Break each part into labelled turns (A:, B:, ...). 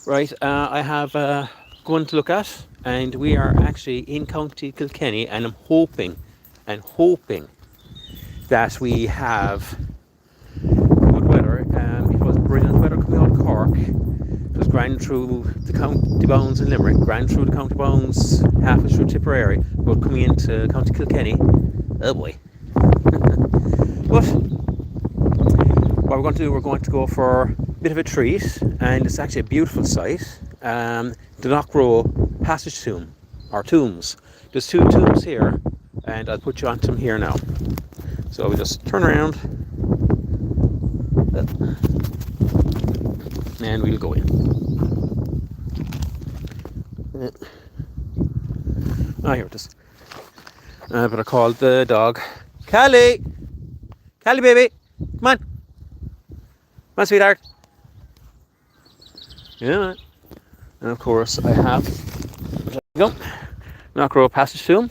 A: Right, I have one to look at, and we are actually in County Kilkenny, and I'm hoping that we have good weather. It was brilliant weather coming out of Cork. It was grand through the county bounds in Limerick, grand through the county bounds, half through Tipperary, but coming into County Kilkenny, oh boy. But what we're going to do, we're going to go for a bit of a treat, and it's actually a beautiful site. The Knockroe passage tomb, or tombs. There's two tombs here, and I'll put you onto them here now. So we just turn around, and we'll go in. Oh, here it is. But I called the dog. Callie! Callie, baby! Come on! Come on, sweetheart! Yeah. And of course I have, there we go, Knockroe passage tomb,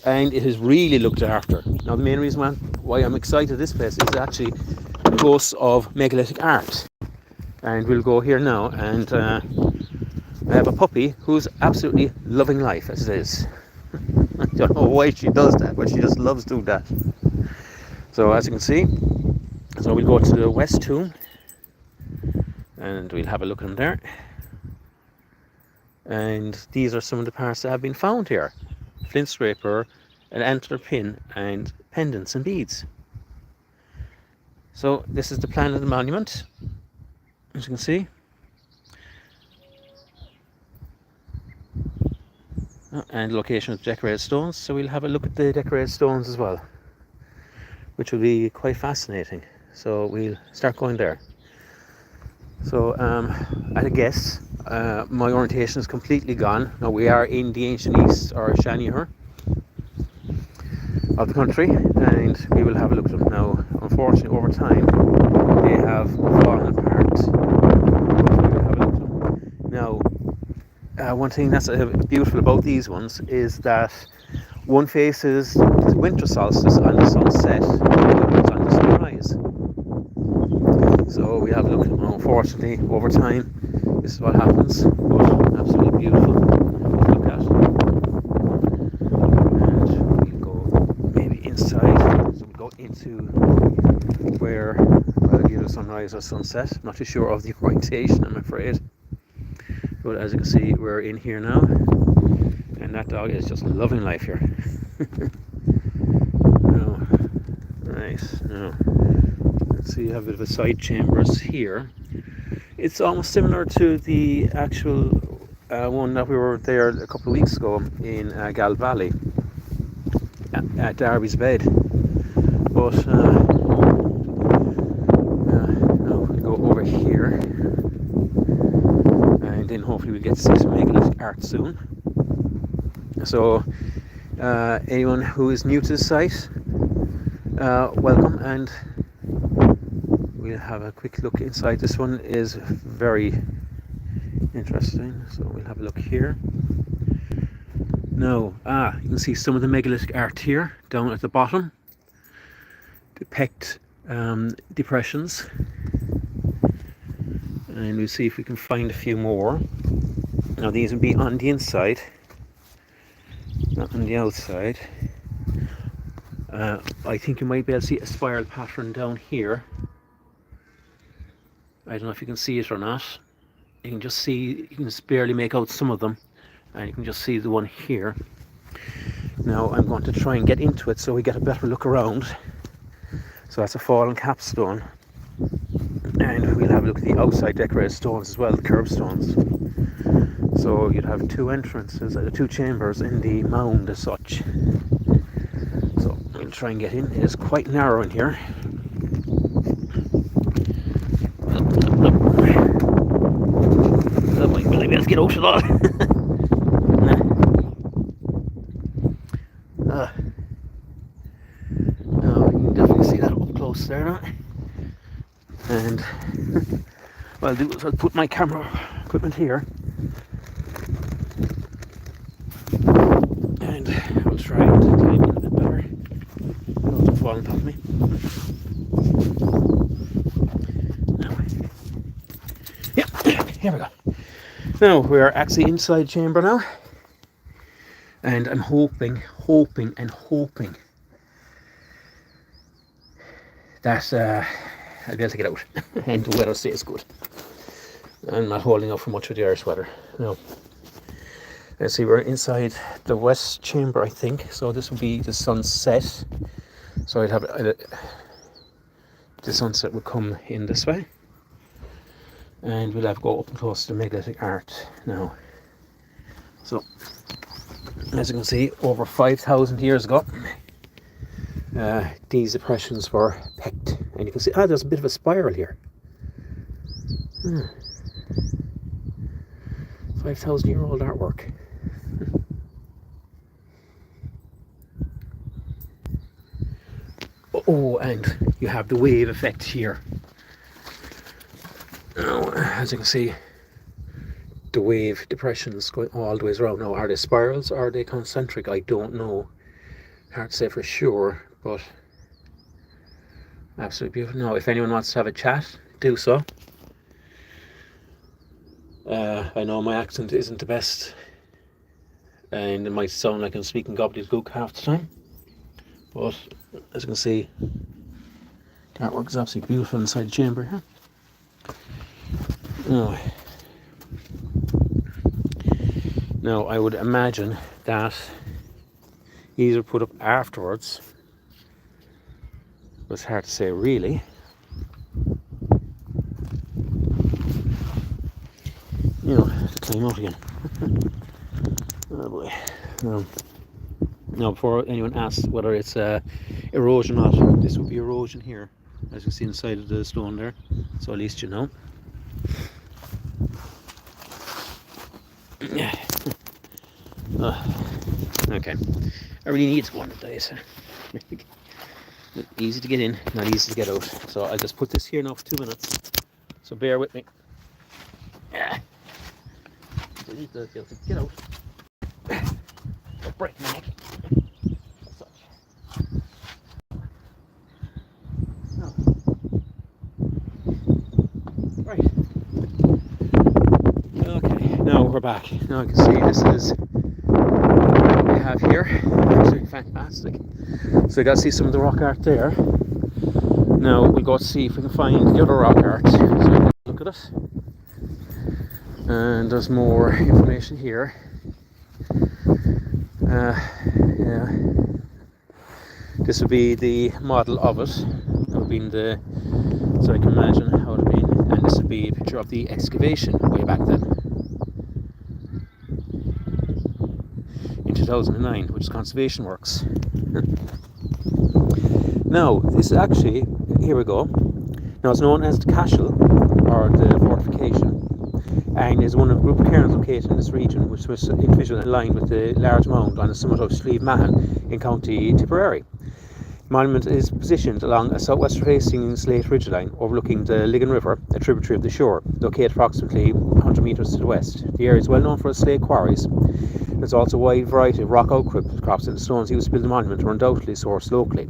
A: and it is really looked after. Now the main reason why I'm excited this place is actually ghosts of megalithic art. And we'll go here now, and I have a puppy who's absolutely loving life as it is. I don't know why she does that, but she just loves doing that. So as you can see, so we'll go to the west tomb, and we'll have a look at them there. And these are some of the parts that have been found here: flint scraper, an antler pin, and pendants and beads. So this is the plan of the monument, as you can see. And location of the decorated stones. So we'll have a look at the decorated stones as well, which will be quite fascinating. So we'll start going there. So at a guess, my orientation is completely gone. Now we are in the ancient east, or 𝕴𝖗𝖎 of the country, and we will have a look at them now. Unfortunately, over time they have fallen apart. We will have a look at them. Now, one thing that's beautiful about these ones is that one faces the winter solstice on the sunset, and the other one's on the sunrise. So we have a look. Unfortunately, over time, this is what happens. But absolutely beautiful to look at. And we'll go maybe inside. So we'll go into where either sunrise or sunset. I'm not too sure of the orientation, I'm afraid. But as you can see, we're in here now, and that dog is just loving life here. Oh, nice. Now, let's see, you have a bit of a side chambers here. It's almost similar to the actual one that we were there a couple of weeks ago in Gal Valley at Darby's Bed. But now we'll go over here, and then hopefully we'll get to see some megalithic art soon. So anyone who is new to the site, welcome, and we'll have a quick look inside. This one is very interesting, so we'll have a look here. Now, you can see some of the megalithic art here down at the bottom, depict depressions, and we'll see if we can find a few more. Now these will be on the inside, not on the outside. I think you might be able to see a spiral pattern down here. I don't know if you can see it or not. You can just see, you can just barely make out some of them, and you can just see the one here. Now I'm going to try and get into it so we get a better look around. So that's a fallen capstone, and we'll have a look at the outside decorated stones as well, the curved stones. So you'd have two entrances, two chambers in the mound as such. So we'll try and get in. It is quite narrow in here. Oh, will I be able to get out at all? No, you can definitely see that up close there now. And what I'll do is I'll put my camera equipment here, and I'll try and time it a bit better. Don't fall on top of me. Now, yeah, here we go. Now we're actually inside the chamber now, and I'm hoping that I'll be able to get out and the weather stays good. I'm not holding out for much of the Irish weather. No. Let's see, we're inside the west chamber, I think. So this will be the sunset. So I'd have the sunset would come in this way, and we'll have to go up and close to the megalithic art now. So as you can see, over 5,000 years ago, these depressions were pecked, and you can see there's a bit of a spiral here. 5,000-year-old artwork. Oh, and you have the wave effect here. Now, as you can see, the wave depressions going all the way around. Now, are they spirals or are they concentric? I don't know. Hard to say for sure, but absolutely beautiful. Now, if anyone wants to have a chat, do so. I know my accent isn't the best, and it might sound like I'm speaking gobbledygook half the time, but as you can see, the artwork is absolutely beautiful inside the chamber here. Now I would imagine that these are put up afterwards. It's hard to say really. To climb out again. Oh boy. Now, before anyone asks whether it's erosion or not, this would be erosion here, as you see inside of the stone there. So at least you know. Okay. I really need one of these. Easy to get in, not easy to get out. So I'll just put this here now for 2 minutes. So bear with me. Yeah. I need to be able to get out. Don't break my neck. No. Right. Okay, now we're back. Now you can see this is what we have here. Absolutely fantastic. So you got to see some of the rock art there. Now we'll go to see if we can find the other rock art. So look at it. And there's more information here. Yeah, this would be the model of it. That would be the, so I can imagine how it would be. And this would be a picture of the excavation way back then in 2009, which is conservation works. Now this is actually, here we go. Now it's known as the castle, or the fortification, and is one of a group of cairns located in this region, which was individually aligned with the large mound on the summit of 𝕴𝖗𝖎𝖌𝖆𝖓 in County Tipperary. The monument is positioned along a southwest facing slate ridgeline overlooking the Ligon River, a tributary of the shore, located approximately 100 metres to the west. The area is well known for its slate quarries. There's also a wide variety of rock outcrops, and the stones used to build the monument were undoubtedly sourced locally.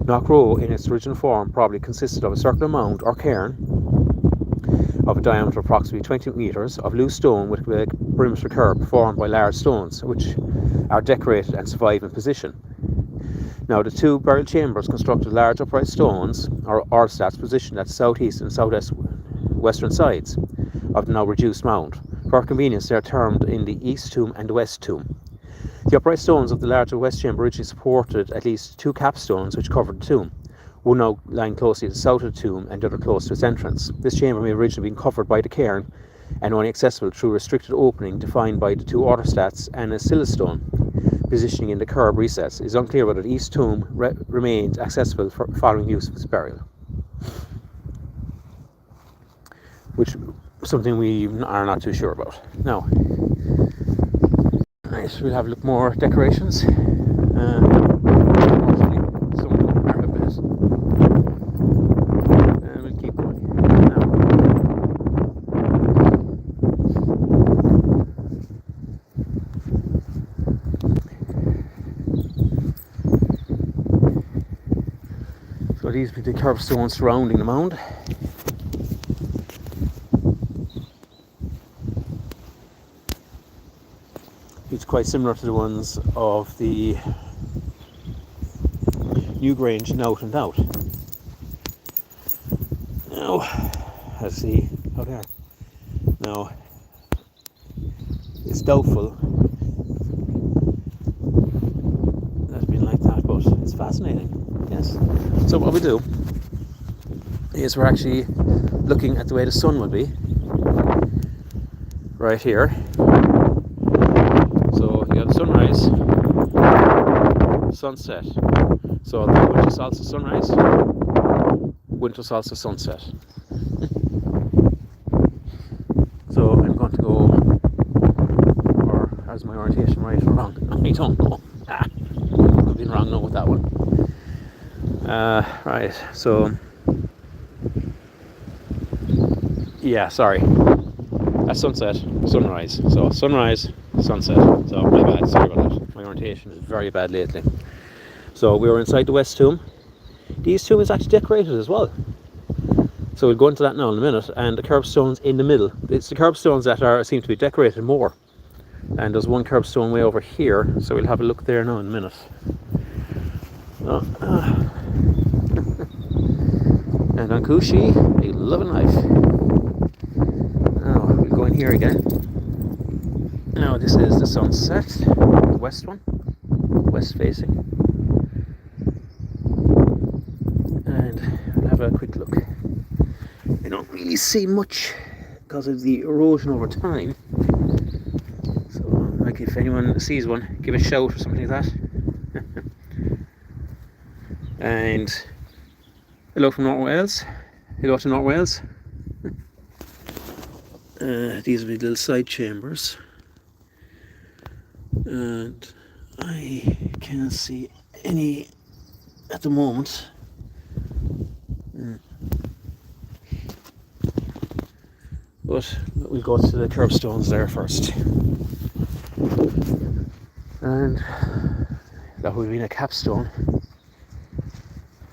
A: Knockroe, in its original form, probably consisted of a circular mound or cairn of a diameter of approximately 20 metres of loose stone with a perimeter curb formed by large stones, which are decorated and survive in position. Now, the two burial chambers constructed large upright stones, or orstats, positioned at the southeast and southwest western sides of the now reduced mound. For convenience, they are termed in the east tomb and the west tomb. The upright stones of the larger west chamber originally supported at least two capstones which covered the tomb, one now lying closely to the south of the tomb and the other close to its entrance. This chamber may have originally been covered by the cairn and only accessible through a restricted opening defined by the two orstats and a silestone positioning in the curb recess. It is unclear whether the east tomb remained accessible following use of its burial, which is something we are not too sure about. Now, nice, we'll have a look more decorations. These be the curbstones surrounding the mound. It's quite similar to the ones of the New Grange Out and Out. Now, let's see how they are. Now, it's doubtful that's been like that, but it's fascinating. Yes. So what we do is we're actually looking at the way the sun would be right here. So you have the sunrise, sunset. So the winter solstice sunrise, winter solstice sunset. So I'm going to go, or is my orientation right or wrong? I don't know. I've been wrong now with that one. Right, so yeah, sorry. That's sunset, sunrise. So sunrise, sunset. So my bad, sorry about that. My orientation is very bad lately. So we were inside the West Tomb. The East Tomb is actually decorated as well. So we'll go into that now in a minute. And the curbstones in the middle. It's the curbstones that seem to be decorated more. And there's one curbstone way over here. So we'll have a look there now in a minute. And on Coochie, a loving life. Now we'll go in here again. Now this is the sunset, the west one, west facing. And we'll have a quick look. I don't really see much because of the erosion over time. So like if anyone sees one, give a shout or something like that. And hello from North Wales. Hello to North Wales. These are the little side chambers. And I can't see any at the moment. But we'll go to the curbstones there first. And that would have been a capstone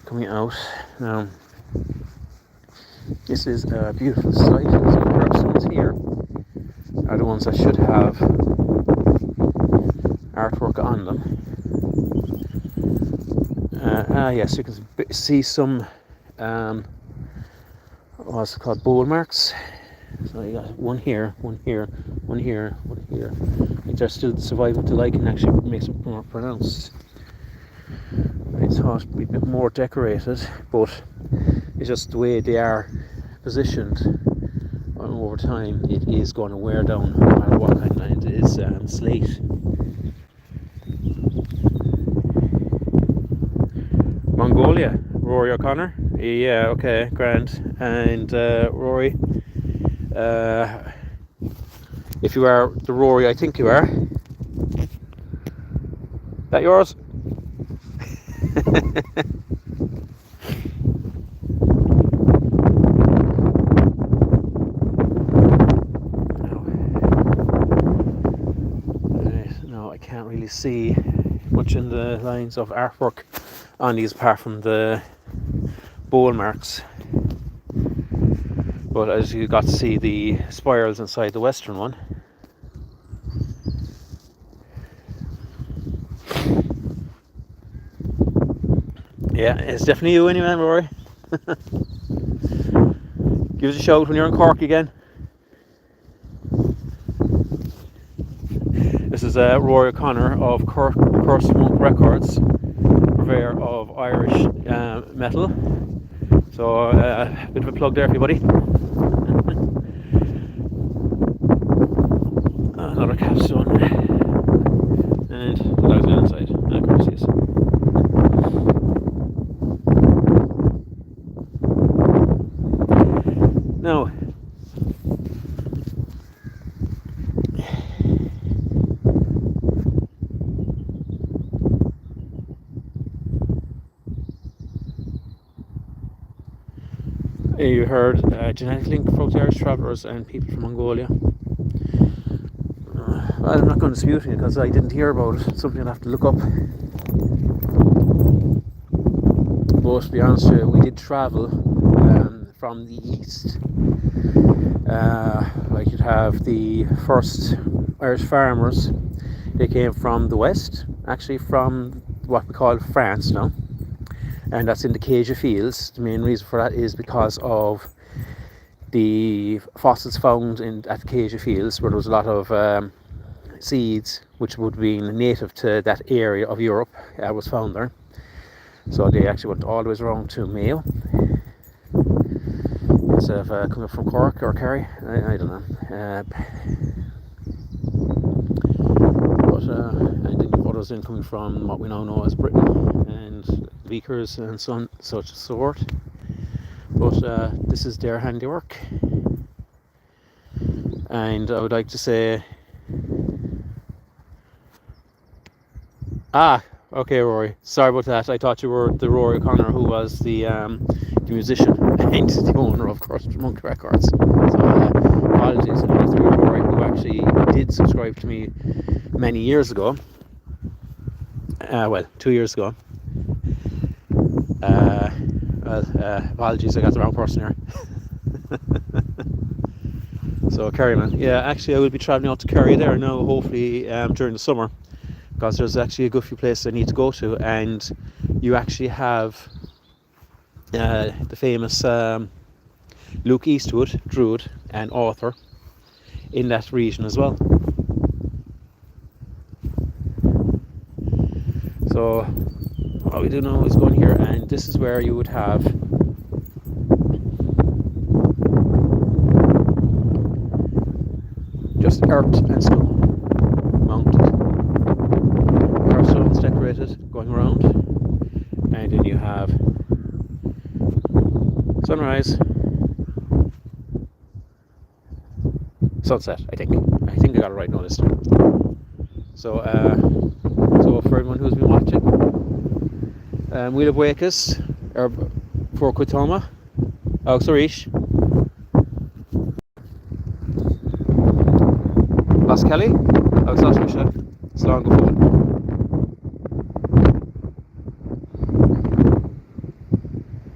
A: coming out. Now, this is a beautiful sight. So the curbstones here are the ones that should have artwork on them. Yes, you can see some what's it called, bowl marks. So you got one here, one here, one here, one here. I think they're still surviving to like and actually makes it more pronounced. I thought it'd be a bit more decorated, but it's just the way they are positioned over time. It is going to wear down no matter what kind of land it is. Slate. Mongolia, Rory O'Connor. Yeah, okay, grand. And Rory, if you are the Rory I think you are, that yours? No, I can't really see much in the lines of artwork on these apart from the bowl marks. But as you got to see the spirals inside the western one. Yeah, it's definitely you anyway, Rory. Give us a shout when you're in Cork again. This is Rory O'Connor of Curse Monk Records, purveyor of Irish metal. So a bit of a plug there, everybody. Another capstone, and the guys on the inside. Of course, yes. Now, you heard genetic link for Irish travellers and people from Mongolia. Well, I'm not going to dispute it because I didn't hear about it. It's something I'll have to look up. But to be honest with you, we did travel from the east. Like you'd have the first Irish farmers They came from the west, actually from what we call France now, and that's in the 𝕻𝖍 fields. The main reason for that is because of the fossils found at the 𝕻𝖍 fields, where there was a lot of seeds which would have been native to that area of Europe was found there. So they actually went all the way around to Mayo instead of coming up from Cork or Kerry. I don't know. And then others in coming from what we now know as Britain and Beakers and such sort. But this is their handiwork, and I would like to say, okay, Rory, sorry about that. I thought you were the Rory O'Connor who was the musician and the owner of Monk Records. So apologies, and that's Rory, who actually did subscribe to me many years ago. Well, 2 years ago. Apologies, I got the wrong person here. So Kerry, man. Yeah, actually I will be travelling out to Kerry there now, hopefully during the summer, because there's actually a good few places I need to go to, and you actually have the famous Luke Eastwood, druid and author, in that region as well. So what we do now is go in here, and this is where you would have just earth and stone mounted, earth stones decorated going around, and then you have sunrise, sunset. I think I got it right now this time. So for everyone who's been watching, 𝕻𝖍𝖌𝖆𝖓 𕮮𝖵𝖌𝖆𝖓 Las Kelly, agus Slán go fóill.